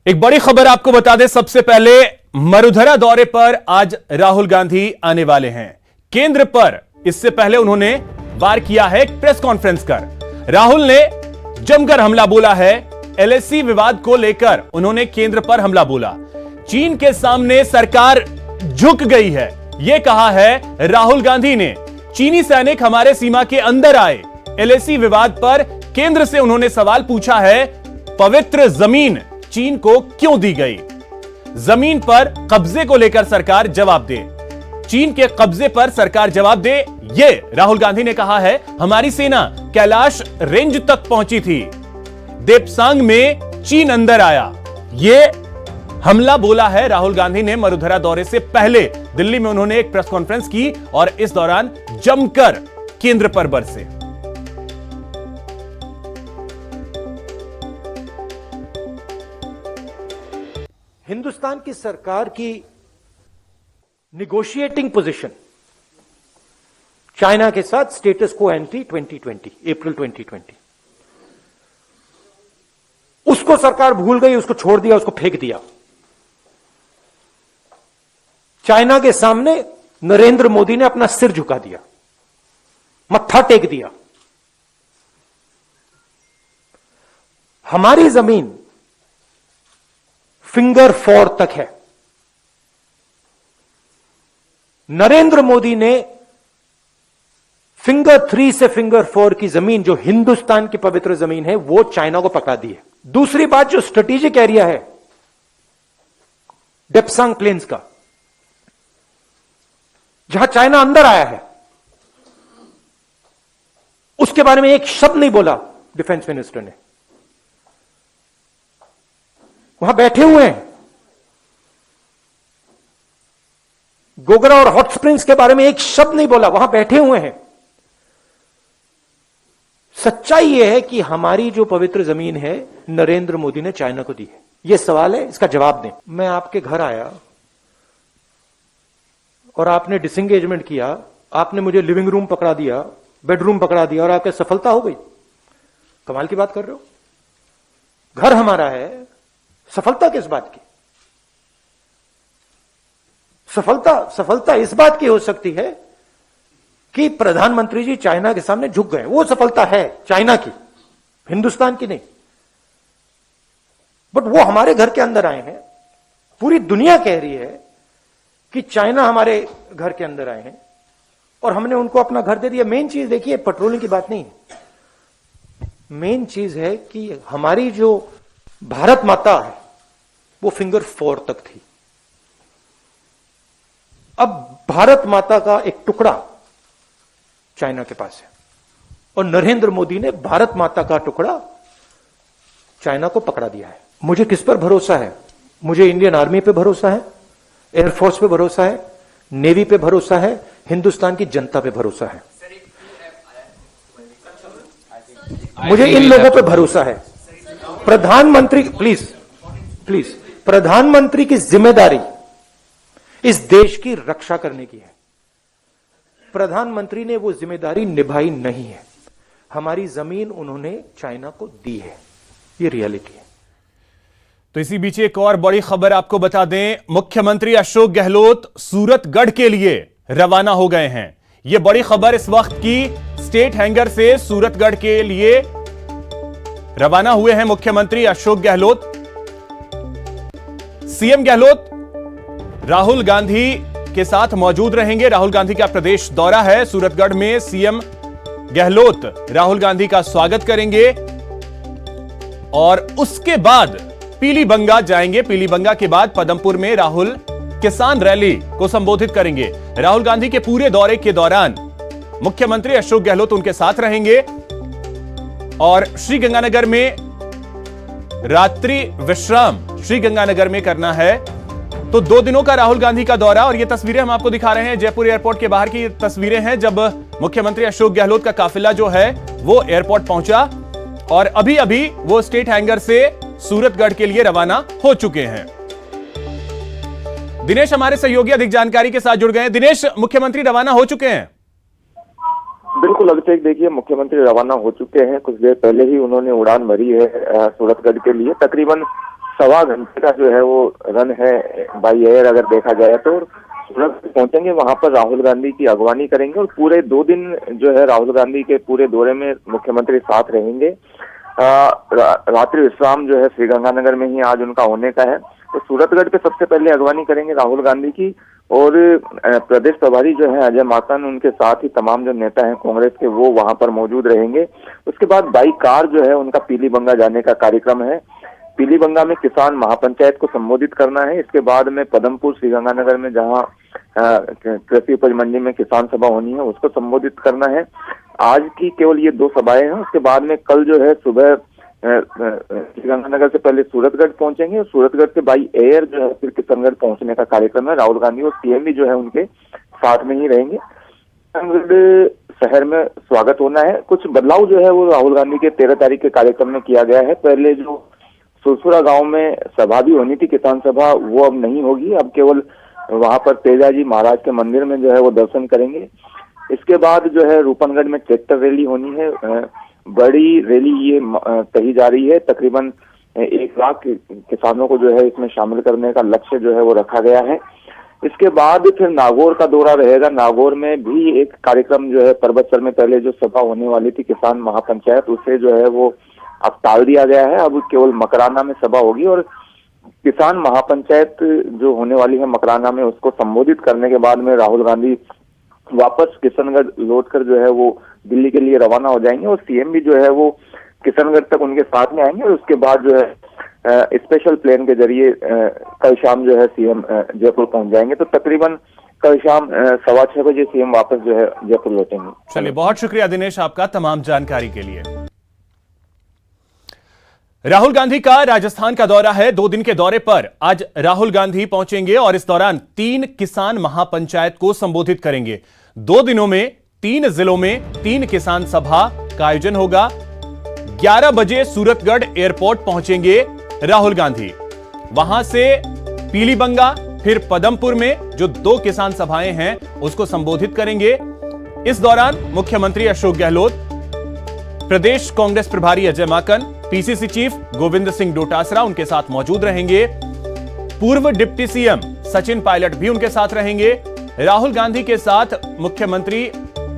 एक बड़ी खबर आपको बता दें, सबसे पहले मरुधरा दौरे पर आज राहुल गांधी आने वाले हैं केंद्र पर। इससे पहले उन्होंने वार किया है एक प्रेस कॉन्फ्रेंस कर। राहुल ने जमकर हमला बोला है। एलएसी विवाद को लेकर उन्होंने केंद्र पर हमला बोला। चीन के सामने सरकार झुक गई है, यह कहा है राहुल गांधी ने। चीनी सैनिक हमारे सीमा के अंदर आए। एलएसी विवाद पर केंद्र से उन्होंने सवाल पूछा है, पवित्र जमीन चीन को क्यों दी गई? जमीन पर कब्जे को लेकर सरकार जवाब दे। चीन के कब्जे पर सरकार जवाब दे, यह राहुल गांधी ने कहा है। हमारी सेना कैलाश रेंज तक पहुंची थी। देपसांग में चीन अंदर आया। यह हमला बोला है राहुल गांधी ने मरुधरा दौरे से पहले। दिल्ली में उन्होंने एक प्रेस कॉन्फ्रेंस की और इस दौरान जमकर केंद्र पर बरसे। हिंदुस्तान की सरकार की निगोशिएटिंग पोजीशन चाइना के साथ स्टेटस को एंटी 2020 अप्रैल 2020 उसको सरकार भूल गई, उसको छोड़ दिया, उसको फेंक दिया। चाइना के सामने नरेंद्र मोदी ने अपना सिर झुका दिया, मत्था टेक दिया। हमारी जमीन फिंगर 4 तक है। नरेंद्र मोदी ने फिंगर 3 से फिंगर 4 की जमीन, जो हिंदुस्तान की पवित्र जमीन है, वो चाइना को पकड़ा दी है। दूसरी बात, जो स्ट्रेटेजिक एरिया है डेप्सांग प्लेन्स का, जहां चाइना अंदर आया है, उसके बारे में एक शब्द नहीं बोला डिफेंस मिनिस्टर ने। वहां बैठे हुए हैं। गोगरा और हॉट स्प्रिंग्स के बारे में एक शब्द नहीं बोला, वहां बैठे हुए हैं। सच्चाई यह है कि हमारी जो पवित्र जमीन है नरेंद्र मोदी ने चाइना को दी है। यह सवाल है, इसका जवाब दें। मैं आपके घर आया और आपने डिसएंगेजमेंट किया, आपने मुझे लिविंग रूम पकड़ा दिया, बेडरूम पकड़ा दिया और आपकी सफलता हो गई। कमाल की बात कर रहे हो। घर हमारा है, सफलता किस बात की? सफलता इस बात की हो सकती है कि प्रधानमंत्री जी चाइना के सामने झुक गए। वो सफलता है चाइना की, हिंदुस्तान की नहीं। बट वो हमारे घर के अंदर आए हैं। पूरी दुनिया कह रही है कि चाइना हमारे घर के अंदर आए हैं और हमने उनको अपना घर दे दिया। मेन चीज देखिए, पेट्रोलिंग की बात नहीं है। मेन चीज है कि हमारी जो भारत माता है वो फिंगर 4 तक थी। अब भारत माता का एक टुकड़ा चाइना के पास है और नरेंद्र मोदी ने भारत माता का टुकड़ा चाइना को पकड़ा दिया है। मुझे किस पर भरोसा है? मुझे इंडियन आर्मी पे भरोसा है, एयरफोर्स पे भरोसा है, नेवी पे भरोसा है, हिंदुस्तान की जनता पे भरोसा है। मुझे इन लोगों पे भरोसा है। प्रधानमंत्री, प्लीज, प्रधानमंत्री की जिम्मेदारी इस देश की रक्षा करने की है। प्रधानमंत्री ने वो जिम्मेदारी निभाई नहीं है। हमारी जमीन उन्होंने चाइना को दी है, ये रियलिटी है। तो इसी बीच एक और बड़ी खबर आपको बता दें, मुख्यमंत्री अशोक गहलोत सूरतगढ़ के लिए रवाना हो गए हैं। यह बड़ी खबर इस वक्त की। स्टेट हैंगर से सूरतगढ़ के लिए रवाना हुए हैं मुख्यमंत्री अशोक गहलोत। सीएम गहलोत राहुल गांधी के साथ मौजूद रहेंगे। राहुल गांधी का प्रदेश दौरा है। सूरतगढ़ में सीएम गहलोत राहुल गांधी का स्वागत करेंगे और उसके बाद पीलीबंगा जाएंगे। पीलीबंगा के बाद पदमपुर में राहुल किसान रैली को संबोधित करेंगे। राहुल गांधी के पूरे दौरे के दौरान मुख्यमंत्री अशोक गहलोत उनके साथ रहेंगे और श्रीगंगानगर में रात्रि विश्राम श्रीगंगानगर में करना है। तो 2 दिनों का राहुल गांधी का दौरा और ये तस्वीरें हम आपको दिखा रहे हैं। जयपुर एयरपोर्ट के बाहर की तस्वीरें हैं जब मुख्यमंत्री अशोक गहलोत का काफिला जो है वो एयरपोर्ट पहुंचा और अभी अभी वो स्टेट हैंगर से सूरतगढ़ के लिए रवाना हो चुके हैं। दिनेश हमारे सहयोगी अधिक जानकारी के साथ जुड़ गए हैं। दिनेश, मुख्यमंत्री रवाना हो चुके हैं? बिल्कुल अभिषेक, देखिए मुख्यमंत्री रवाना हो चुके हैं। कुछ देर पहले ही उन्होंने उड़ान भरी है सूरतगढ़ के लिए। तकरीबन सवा घंटे का जो है वो रन है बाई एयर अगर देखा जाए तो। सूरत पहुंचेंगे, वहां पर राहुल गांधी की अगवानी करेंगे और पूरे 2 दिन जो है राहुल गांधी के पूरे दौरे में मुख्यमंत्री साथ रहेंगे। रात्रि विश्राम जो है श्रीगंगानगर में ही आज उनका होने का है। तो सूरतगढ़ पे सबसे पहले अगवानी करेंगे राहुल गांधी की, और प्रदेश प्रभारी जो है अजय माकन, उनके साथ ही तमाम जो नेता हैं कांग्रेस के वो वहां पर मौजूद रहेंगे। उसके बाद बाई कार जो है उनका पीलीबंगा जाने का कार्यक्रम है। पीलीबंगा में किसान महापंचायत को संबोधित करना है। इसके बाद में पदमपुर श्रीगंगानगर में जहां कृषि उपज मंडी में किसान सभा होनी है उसको संबोधित करना है। आज की केवल ये 2 सभाएं हैं। उसके बाद में कल जो है सुबह श्रीगंगानगर से पहले सूरतगढ़ पहुंचेंगे और सूरतगढ़ से बाई एयर जो है फिर किशनगढ़ पहुंचने का कार्यक्रम है। राहुल गांधी और सीएम भी जो है उनके साथ में ही रहेंगे। किशनगढ़ शहर में स्वागत होना है। कुछ बदलाव जो है वो राहुल गांधी के 13 तारीख के कार्यक्रम में किया गया है। पहले जो सुरसुरा गांव में सभा भी होनी थी, किसान सभा, वो अब नहीं होगी। अब केवल वहां पर तेजाजी महाराज के मंदिर में जो है वो दर्शन करेंगे। इसके बाद जो है रूपनगढ़ में ट्रैक्टर रैली होनी है। बड़ी रैली ये कही जा रही है। तकरीबन 1 लाख किसानों को जो है इसमें शामिल करने का लक्ष्य जो है वो रखा गया है। इसके बाद फिर नागौर का दौरा रहेगा। नागौर में भी एक कार्यक्रम जो है पर्वतसर में पहले जो सभा होने वाली थी किसान महापंचायत, उसे जो है वो अब टाल दिया गया है। अब केवल मकराना में सभा होगी और किसान महापंचायत जो होने वाली है मकराना में, उसको संबोधित करने के बाद में राहुल गांधी वापस किशनगढ़ लौटकर जो है वो दिल्ली के लिए रवाना हो जाएंगे और सीएम भी जो है वो किशनगढ़ तक उनके साथ में आएंगे। और उसके बाद जो है स्पेशल प्लेन के जरिए कल शाम जो है सीएम जयपुर पहुंच जाएंगे। तो तकरीबन कल शाम 6:15 बजे सीएम वापस जो है जयपुर लौटेंगे। चलिए, बहुत शुक्रिया दिनेश आपका तमाम जानकारी के लिए। राहुल गांधी का राजस्थान का दौरा है। 2 दिन के दौरे पर आज राहुल गांधी पहुंचेंगे और इस दौरान 3 किसान महापंचायत को संबोधित करेंगे। 2 दिनों में 3 जिलों में 3 किसान सभा का आयोजन होगा। 11 बजे सूरतगढ़ एयरपोर्ट पहुंचेंगे राहुल गांधी। वहां से पीलीबंगा, फिर पदमपुर में जो 2 किसान सभाएं हैं उसको संबोधित करेंगे। इस दौरान मुख्यमंत्री अशोक गहलोत, प्रदेश कांग्रेस प्रभारी अजय माकन, पीसीसी चीफ गोविंद सिंह डोटासरा उनके साथ मौजूद रहेंगे। पूर्व डिप्टी सीएम सचिन पायलट भी उनके साथ रहेंगे। राहुल गांधी के साथ मुख्यमंत्री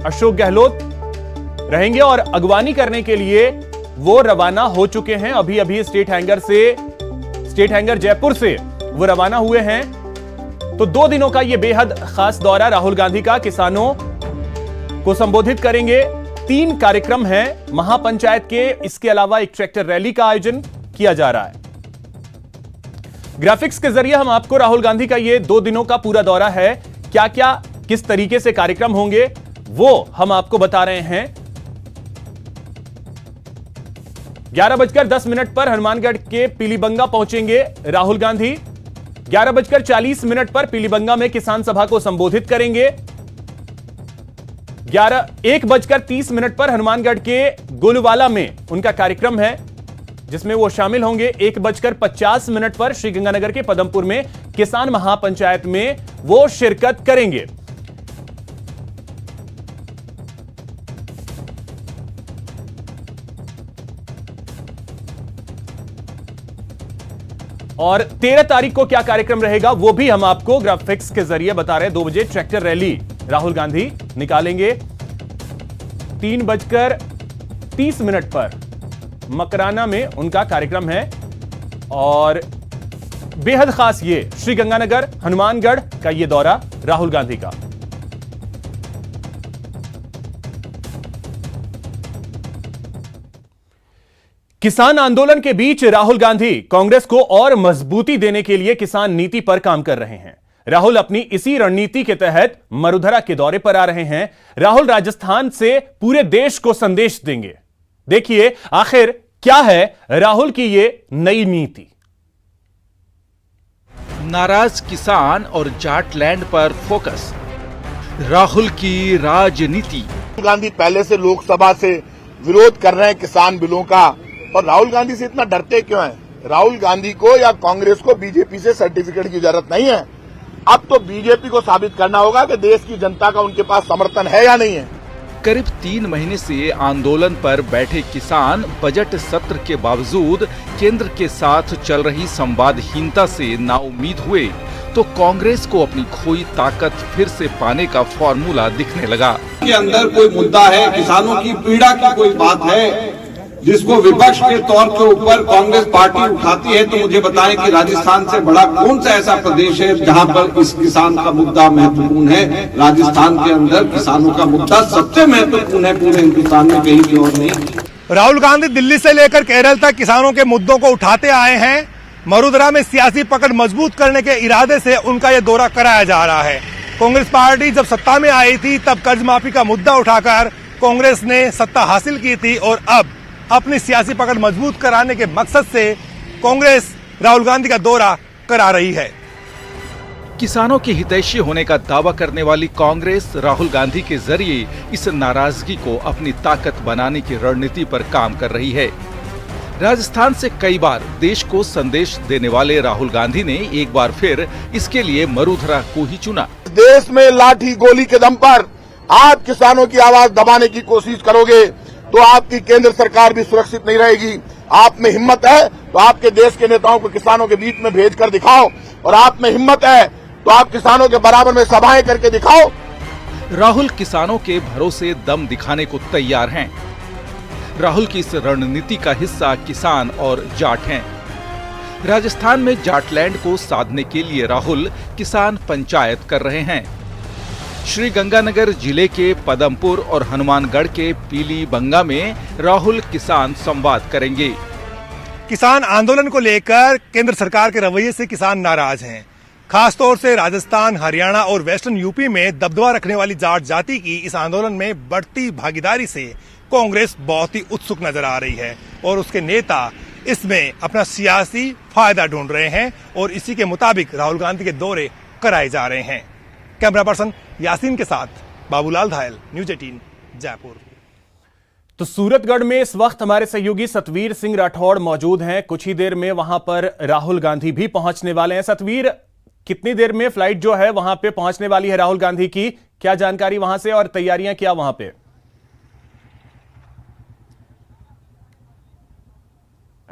अशोक गहलोत रहेंगे और अगवानी करने के लिए वो रवाना हो चुके हैं। अभी अभी स्टेट हैंगर जयपुर से वो रवाना हुए हैं। तो 2 दिनों का ये बेहद खास दौरा राहुल गांधी का, किसानों को संबोधित करेंगे। 3 कार्यक्रम हैं महापंचायत के। इसके अलावा एक ट्रैक्टर रैली का आयोजन किया जा रहा है। ग्राफिक्स के जरिए हम आपको राहुल गांधी का ये 2 दिनों का पूरा दौरा है, क्या क्या किस तरीके से कार्यक्रम होंगे वो हम आपको बता रहे हैं। 11:10 पर हनुमानगढ़ के पीलीबंगा पहुंचेंगे राहुल गांधी। 11:40 पर पीलीबंगा में किसान सभा को संबोधित करेंगे। 1:30 पर हनुमानगढ़ के गोलवाला में उनका कार्यक्रम है जिसमें वो शामिल होंगे। 1:50 पर श्रीगंगानगर के पदमपुर में किसान महापंचायत में वो शिरकत करेंगे। और 13 तारीख को क्या कार्यक्रम रहेगा वो भी हम आपको ग्राफिक्स के जरिए बता रहे हैं। 2 बजे ट्रैक्टर रैली राहुल गांधी निकालेंगे। 3:30 पर मकराना में उनका कार्यक्रम है और बेहद खास ये श्रीगंगानगर हनुमानगढ़ का ये दौरा राहुल गांधी का। किसान आंदोलन के बीच राहुल गांधी कांग्रेस को और मजबूती देने के लिए किसान नीति पर काम कर रहे हैं। राहुल अपनी इसी रणनीति के तहत मरुधरा के दौरे पर आ रहे हैं। राहुल राजस्थान से पूरे देश को संदेश देंगे। देखिए आखिर क्या है राहुल की ये नई नीति। नाराज किसान और जाटलैंड पर फोकस, राहुल की राजनीति। राहुल गांधी पहले से लोकसभा से विरोध कर रहे हैं किसान बिलों का, और राहुल गांधी से इतना डरते क्यों हैं? राहुल गांधी को या कांग्रेस को बीजेपी से सर्टिफिकेट की जरूरत नहीं है। अब तो बीजेपी को साबित करना होगा कि देश की जनता का उनके पास समर्थन है या नहीं है। करीब 3 महीने से आंदोलन पर बैठे किसान बजट सत्र के बावजूद केंद्र के साथ चल रही संवादहीनता से नाउम्मीद हुए तो कांग्रेस को अपनी खोई ताकत फिर से पाने का फॉर्मूला दिखने लगा। के अंदर कोई मुद्दा है, किसानों की पीड़ा की कोई बात है जिसको विपक्ष के तौर के ऊपर कांग्रेस पार्टी उठाती है, तो मुझे बताएं कि राजस्थान से बड़ा कौन सा ऐसा प्रदेश है जहां पर इस किसान का मुद्दा महत्वपूर्ण है। राजस्थान के अंदर किसानों का मुद्दा सबसे महत्वपूर्ण है पूरे हिंदुस्तान में, कहीं की और नहीं। राहुल गांधी दिल्ली से लेकर केरल तक किसानों के मुद्दों को उठाते आए हैं। मरुधरा में सियासी पकड़ मजबूत करने के इरादे से उनका यह दौरा कराया जा रहा है। कांग्रेस पार्टी जब सत्ता में आई थी तब कर्ज माफी का मुद्दा उठाकर कांग्रेस ने सत्ता हासिल की थी और अब अपनी सियासी पकड़ मजबूत कराने के मकसद से कांग्रेस राहुल गांधी का दौरा करा रही है। किसानों की हितैषी होने का दावा करने वाली कांग्रेस राहुल गांधी के जरिए इस नाराजगी को अपनी ताकत बनाने की रणनीति पर काम कर रही है। राजस्थान से कई बार देश को संदेश देने वाले राहुल गांधी ने एक बार फिर इसके लिए मरुधरा को ही चुना। देश में लाठी गोली के दम पर आप किसानों की आवाज दबाने की कोशिश करोगे तो आपकी केंद्र सरकार भी सुरक्षित नहीं रहेगी। आप में हिम्मत है तो आपके देश के नेताओं को किसानों के बीच में भेजकर दिखाओ, और आप में हिम्मत है तो आप किसानों के बराबर में सभाएं करके दिखाओ। राहुल किसानों के भरोसे दम दिखाने को तैयार हैं। राहुल की इस रणनीति का हिस्सा किसान और जाट हैं। राजस्थान में जाटलैंड को साधने के लिए राहुल किसान पंचायत कर रहे हैं। श्रीगंगानगर जिले के पदमपुर और हनुमानगढ़ के पीलीबंगा में राहुल किसान संवाद करेंगे। किसान आंदोलन को लेकर केंद्र सरकार के रवैये से किसान नाराज हैं। खासतौर से राजस्थान, हरियाणा और वेस्टर्न यूपी में दबदबा रखने वाली जाट जाति की इस आंदोलन में बढ़ती भागीदारी से कांग्रेस बहुत ही उत्सुक नजर आ रही है और उसके नेता इसमें अपना सियासी फायदा ढूंढ रहे हैं और इसी के मुताबिक राहुल गांधी के दौरे कराए जा रहे हैं। कैमरा पर्सन यासीन के साथ बाबूलाल धायल, न्यूज 18 जयपुर। तो सूरतगढ़ में इस वक्त हमारे सहयोगी सतवीर सिंह राठौड़ मौजूद हैं। कुछ ही देर में वहां पर राहुल गांधी भी पहुंचने वाले हैं। सतवीर, कितनी देर में फ्लाइट जो है वहां पे पहुंचने वाली है राहुल गांधी की, क्या जानकारी वहां से और तैयारियां क्या वहां पे?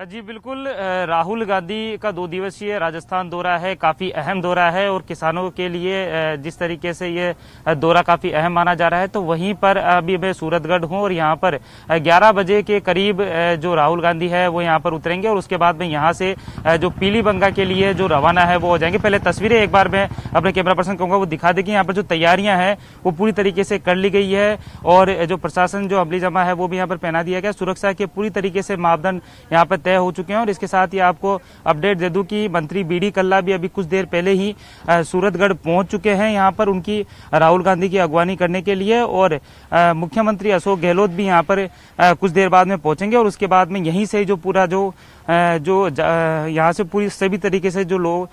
जी बिल्कुल, राहुल गांधी का 2 दिवसीय राजस्थान दौरा है, काफ़ी अहम दौरा है और किसानों के लिए जिस तरीके से ये दौरा काफ़ी अहम माना जा रहा है, तो वहीं पर अभी मैं सूरतगढ़ हूँ और यहाँ पर 11 बजे के करीब जो राहुल गांधी है वो यहाँ पर उतरेंगे और उसके बाद में यहाँ से जो पीलीबंगा के लिए जो रवाना है वो हो जाएंगे। पहले तस्वीरें एक बार मैं अपने कैमरा पर्सन कहूँगा वो दिखा दे कि यहाँ पर जो तैयारियाँ हैं वो पूरी तरीके से कर ली गई है और जो प्रशासन जो अमली जमा है वो भी यहाँ पर पहना दिया गया। सुरक्षा के पूरी तरीके से मापदंड यहाँ पर तय हो चुके हैं और इसके साथ ही आपको अपडेट दे दूं कि मंत्री बीडी कल्ला भी अभी कुछ देर पहले ही सूरतगढ़ पहुंच चुके हैं यहाँ पर उनकी राहुल गांधी की अगवानी करने के लिए और मुख्यमंत्री अशोक गहलोत भी यहाँ पर कुछ देर बाद में पहुंचेंगे और उसके बाद में यहीं से जो पूरा जो यहाँ से पूरी सभी तरीके से जो लोग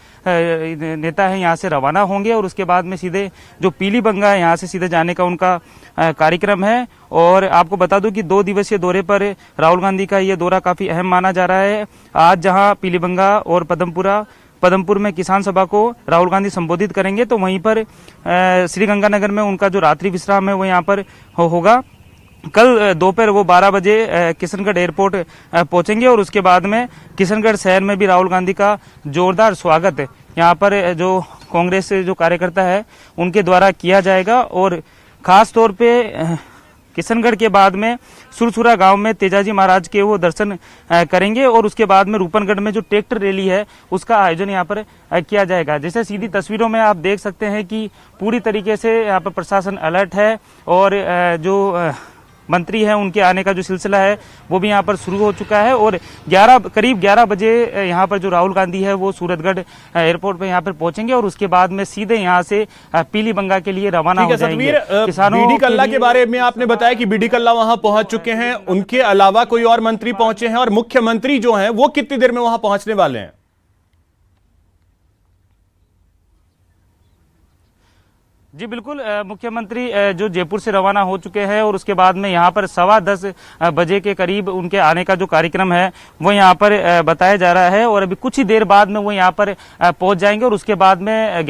नेता हैं यहाँ से रवाना होंगे और उसके बाद में सीधे जो पीलीबंगा है यहाँ से सीधे जाने का उनका कार्यक्रम है। और आपको बता दूं कि 2 दिवसीय दौरे पर राहुल गांधी का ये दौरा काफी अहम माना जा रहा है। आज जहाँ पीलीबंगा और पदमपुर में किसान सभा को राहुल गांधी संबोधित करेंगे तो वहीं पर श्रीगंगानगर में उनका जो रात्रि विश्राम है वो यहाँ पर होगा। कल दोपहर वो 12 बजे किशनगढ़ एयरपोर्ट पहुंचेंगे और उसके बाद में किशनगढ़ शहर में भी राहुल गांधी का जोरदार स्वागत यहाँ पर जो कांग्रेस से जो कार्यकर्ता है उनके द्वारा किया जाएगा। और खास तौर पे किशनगढ़ के बाद में सुरसुरा गांव में तेजाजी महाराज के वो दर्शन करेंगे और उसके बाद में रूपनगढ़ में जो ट्रैक्टर रैली है उसका आयोजन यहाँ पर किया जाएगा। जैसे सीधी तस्वीरों में आप देख सकते हैं कि पूरी तरीके से यहाँ पर प्रशासन अलर्ट है और जो मंत्री हैं उनके आने का जो सिलसिला है वो भी यहाँ पर शुरू हो चुका है और करीब 11 बजे यहाँ पर जो राहुल गांधी है वो सूरतगढ़ एयरपोर्ट पे यहाँ पर पहुंचेंगे और उसके बाद में सीधे यहाँ से पीलीबंगा के लिए रवाना हो जाएंगे। किसानों बीडी कल्ला के बारे में आपने बताया कि बीडी कल्ला वहां पहुंच चुके हैं, उनके अलावा कोई और मंत्री पहुंचे हैं और मुख्यमंत्री जो है वो कितनी देर में वहां पहुंचने वाले हैं? जी बिल्कुल, मुख्यमंत्री जो जयपुर से रवाना हो चुके हैं और उसके बाद में यहाँ पर 10:15 बजे के करीब उनके आने का जो कार्यक्रम है वो यहाँ पर बताया जा रहा है और अभी कुछ ही देर बाद में वो यहाँ पर पहुंच जाएंगे और उसके बाद में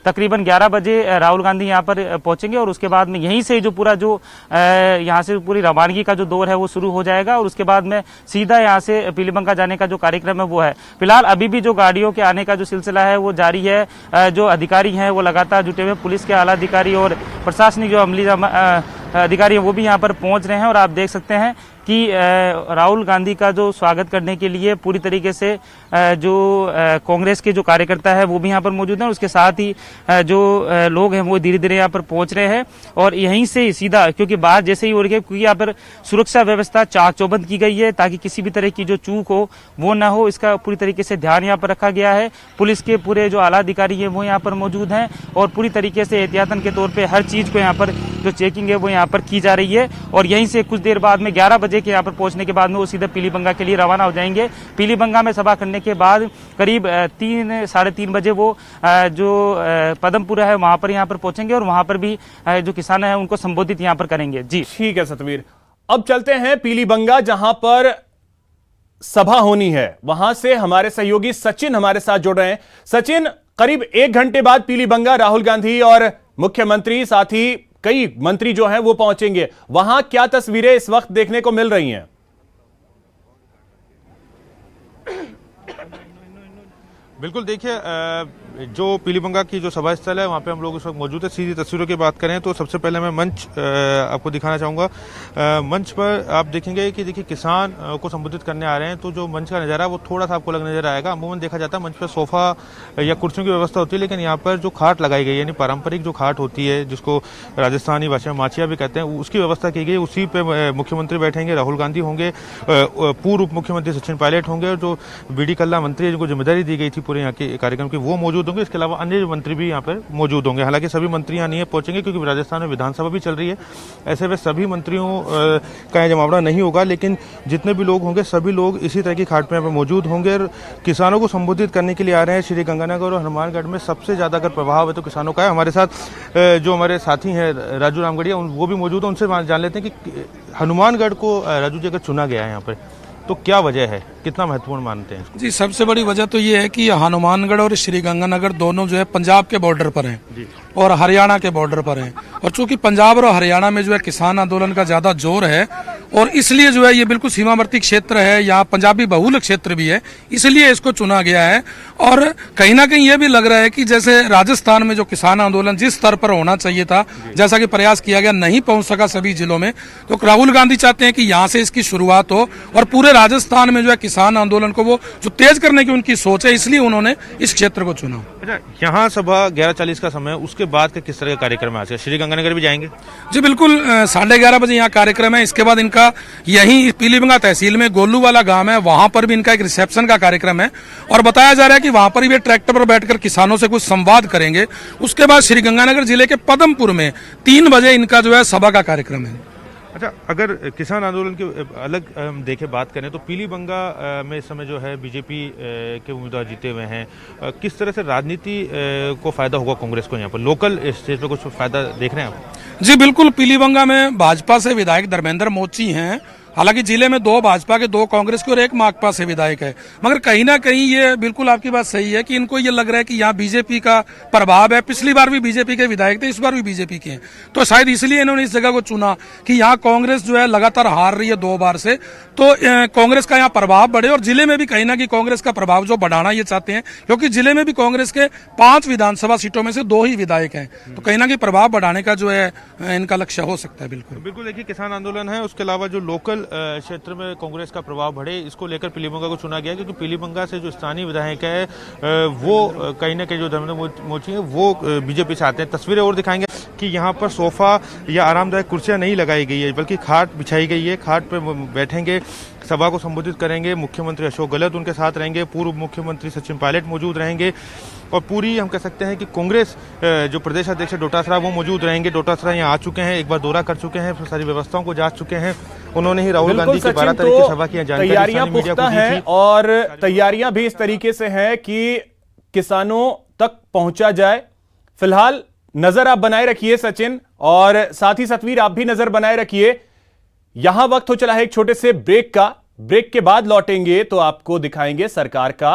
तकरीबन 11 बजे राहुल गांधी यहाँ पर पहुंचेंगे और उसके बाद में यहीं से जो पूरा जो यहाँ से पूरी रवानगी का जो दौर है वो शुरू हो जाएगा और उसके बाद में सीधा यहाँ से पीलीबंगा जाने का जो कार्यक्रम है वो है। फिलहाल अभी भी जो गाड़ियों के आने का जो सिलसिला है वो जारी है। जो अधिकारी हैं वो लगातार जुटे हुए, पुलिस के आला अधिकारी और प्रशासनिक जो अमली अधिकारी हैं वो भी यहाँ पर पहुंच रहे हैं और आप देख सकते हैं कि राहुल गांधी का जो स्वागत करने के लिए पूरी तरीके से जो कांग्रेस के जो कार्यकर्ता है वो भी यहाँ पर मौजूद हैं और उसके साथ ही जो लोग हैं वो धीरे धीरे यहाँ पर पहुंच रहे हैं और यहीं से सीधा, क्योंकि बाहर जैसे ही हो रही है, क्योंकि यहाँ पर सुरक्षा व्यवस्था चाक चौबंद की गई है ताकि किसी भी तरह की जो चूक हो वो ना हो, इसका पूरी तरीके से ध्यान यहाँ पर रखा गया है। पुलिस के पूरे जो आला अधिकारी है वो यहाँ पर मौजूद हैं और पूरी तरीके से एहतियातन के तौर पर हर चीज को यहाँ पर जो चेकिंग है वो यहाँ पर की जा रही है और यहीं से कुछ देर बाद में 11 बजे के यहाँ पर पहुंचने के बाद में वो सीधे पीलीबंगा के लिए रवाना हो जाएंगे। पीलीबंगा में सभा करने के बाद करीब 3-3:30 बजे वो जो पदमपुरा है वहां पर यहाँ पर पहुंचेंगे और वहां पर भी जो किसान है उनको संबोधित यहाँ पर करेंगे। जी ठीक है सतवीर, अब चलते हैं पीलीबंगा जहां पर सभा होनी है। वहां से हमारे सहयोगी सचिन हमारे साथ जुड़ रहे हैं। सचिन, करीब 1 घंटे बाद पीलीबंगा राहुल गांधी और मुख्यमंत्री साथ ही कई मंत्री जो हैं वो पहुंचेंगे। वहां क्या तस्वीरें इस वक्त देखने को मिल रही हैं? बिल्कुल, देखिए जो पीलीबंगा की जो सभा स्थल है वहाँ पे हम लोग इस वक्त मौजूद है। सीधी तस्वीरों की बात करें तो सबसे पहले मैं मंच आपको दिखाना चाहूँगा। मंच पर आप देखेंगे कि देखिए किसान को संबोधित करने आ रहे हैं, तो जो मंच का नज़ारा है वो थोड़ा सा आपको अलग नजर आएगा। अमूमन देखा जाता है मंच पर सोफा या कुर्सियों की व्यवस्था होती है, लेकिन यहाँ पर जो खाट लगाई गई है, यानी पारंपरिक जो खाट होती है जिसको राजस्थानी भाषा में माचिया भी कहते हैं, उसकी व्यवस्था की गई। उसी पे मुख्यमंत्री बैठेंगे, राहुल गांधी होंगे, पूर्व उप मुख्यमंत्री सचिन पायलट होंगे और जो बीडी कल्ला मंत्री है जिनको जिम्मेदारी दी गई थी पूरे यहाँ के कार्यक्रम की, वो मौजूद होंगे। इसके अलावा अन्य मंत्री भी यहाँ पर मौजूद होंगे। हालांकि सभी मंत्री यहाँ नहीं पहुंचेंगे क्योंकि राजस्थान में विधानसभा भी चल रही है। ऐसे में सभी मंत्रियों का जमावड़ा नहीं होगा, लेकिन जितने भी लोग होंगे सभी लोग इसी तरह की खाट पर यहाँ पर मौजूद होंगे और किसानों को संबोधित करने के लिए आ रहे हैं। श्री गंगानगर और हनुमानगढ़ में सबसे ज्यादा अगर प्रभाव है तो किसानों का है। हमारे साथ जो हमारे साथी हैं राजू रामगढ़िया, वो भी मौजूद है। उनसे जान लेते हैं कि हनुमानगढ़ को राजू जी अगर चुना गया है यहाँ पर तो क्या वजह है, कितना महत्वपूर्ण मानते हैं? जी, सबसे बड़ी वजह तो ये है कि हनुमानगढ़ और श्री गंगानगर दोनों जो है पंजाब के बॉर्डर पर हैं और हरियाणा के बॉर्डर पर हैं और चूंकि पंजाब और हरियाणा में जो है किसान आंदोलन का ज्यादा जोर है और इसलिए जो है ये बिल्कुल सीमावर्ती क्षेत्र है, यहाँ पंजाबी बहुल क्षेत्र भी है, इसलिए इसको चुना गया है। और कहीं ना कहीं ये भी लग रहा है कि जैसे राजस्थान में जो किसान आंदोलन जिस स्तर पर होना चाहिए था, जैसा कि प्रयास किया गया, नहीं पहुंच सका सभी जिलों में, तो राहुल गांधी चाहते हैं कि यहाँ से इसकी शुरुआत हो और पूरे राजस्थान में जो है किसान आंदोलन को वो जो तेज करने की उनकी सोच है, इसलिए उन्होंने इस क्षेत्र को चुना। अच्छा, यहाँ सभा 11:40 का समय, उसके बाद के किस तरह का कार्यक्रम है? आज श्री गंगानगर भी जाएंगे? जी बिल्कुल, 11:30 बजे यहाँ कार्यक्रम है। इसके बाद इनका यहीं पीलीबंगा तहसील में गोलू वाला गांव है, वहां पर भी इनका एक रिसेप्शन का कार्यक्रम है और बताया जा रहा है कि वहां पर भी ट्रैक्टर पर बैठकर किसानों से कुछ संवाद करेंगे। उसके बाद श्री गंगानगर जिले के पदमपुर में 3 बजे इनका जो है सभा का कार्यक्रम है। अच्छा, अगर किसान आंदोलन की अलग देखे बात करें तो पीलीबंगा में इस समय जो है बीजेपी के उम्मीदवार जीते हुए हैं। किस तरह से राजनीति को फायदा होगा कांग्रेस को यहाँ पर? लोकल स्टेज पर कुछ फायदा देख रहे हैं आप? जी बिल्कुल, पीलीबंगा में भाजपा से विधायक धर्मेंद्र मोची हैं। हालांकि जिले में 2 भाजपा के, 2 कांग्रेस के और 1 माकपा से विधायक है, मगर कहीं ना कहीं ये बिल्कुल आपकी बात सही है कि इनको ये लग रहा है कि यहाँ बीजेपी का प्रभाव है। पिछली बार भी बीजेपी के विधायक थे, इस बार भी बीजेपी के हैं, तो शायद इसलिए इन्होंने इस जगह को चुना कि यहाँ कांग्रेस जो है लगातार हार रही है 2 बार से, तो कांग्रेस का यहाँ प्रभाव बढ़े और जिले में भी कहीं ना कहीं कांग्रेस का प्रभाव जो बढ़ाना ये चाहते हैं, क्योंकि जिले में भी कांग्रेस के 5 विधानसभा सीटों में से 2 ही विधायक हैं, तो कहीं ना कहीं प्रभाव बढ़ाने का जो है इनका लक्ष्य हो सकता है। बिल्कुल बिल्कुल, देखिए किसान आंदोलन है, उसके अलावा जो लोकल क्षेत्र में कांग्रेस का प्रभाव बढ़े, इसको लेकर पीलीबंगा को चुना गया, क्योंकि पीलीबंगा से जो स्थानीय विधायक है वो कहीं ना कहीं जो धर्मेंद्र मोची है वो बीजेपी से आते हैं। तस्वीरें और दिखाएंगे कि यहाँ पर सोफा या आरामदायक कुर्सियां नहीं लगाई गई है, बल्कि खाट बिछाई गई है। खाट पर बैठेंगे, सभा को संबोधित करेंगे। मुख्यमंत्री अशोक गहलोत उनके साथ रहेंगे, पूर्व मुख्यमंत्री सचिन पायलट मौजूद रहेंगे और पूरी हम कह सकते हैं कि कांग्रेस जो प्रदेश अध्यक्ष डोटासरा वो मौजूद रहेंगे। डोटासरा यहाँ आ चुके हैं, एक बार दौरा कर चुके हैं, सारी व्यवस्थाओं को जांच चुके हैं। उन्होंने ही राहुल गांधी की 12 तारीख की सभा की जानकारी तैयारियां पुख्ता हैं और तैयारियां भी इस तरीके से हैं कि किसानों तक पहुंचा जाए। फिलहाल नजर आप बनाए रखिए सचिन, और साथ ही सतवीर आप भी नजर बनाए रखिए। यहां वक्त हो चला है एक छोटे से ब्रेक का। ब्रेक के बाद लौटेंगे तो आपको दिखाएंगे सरकार का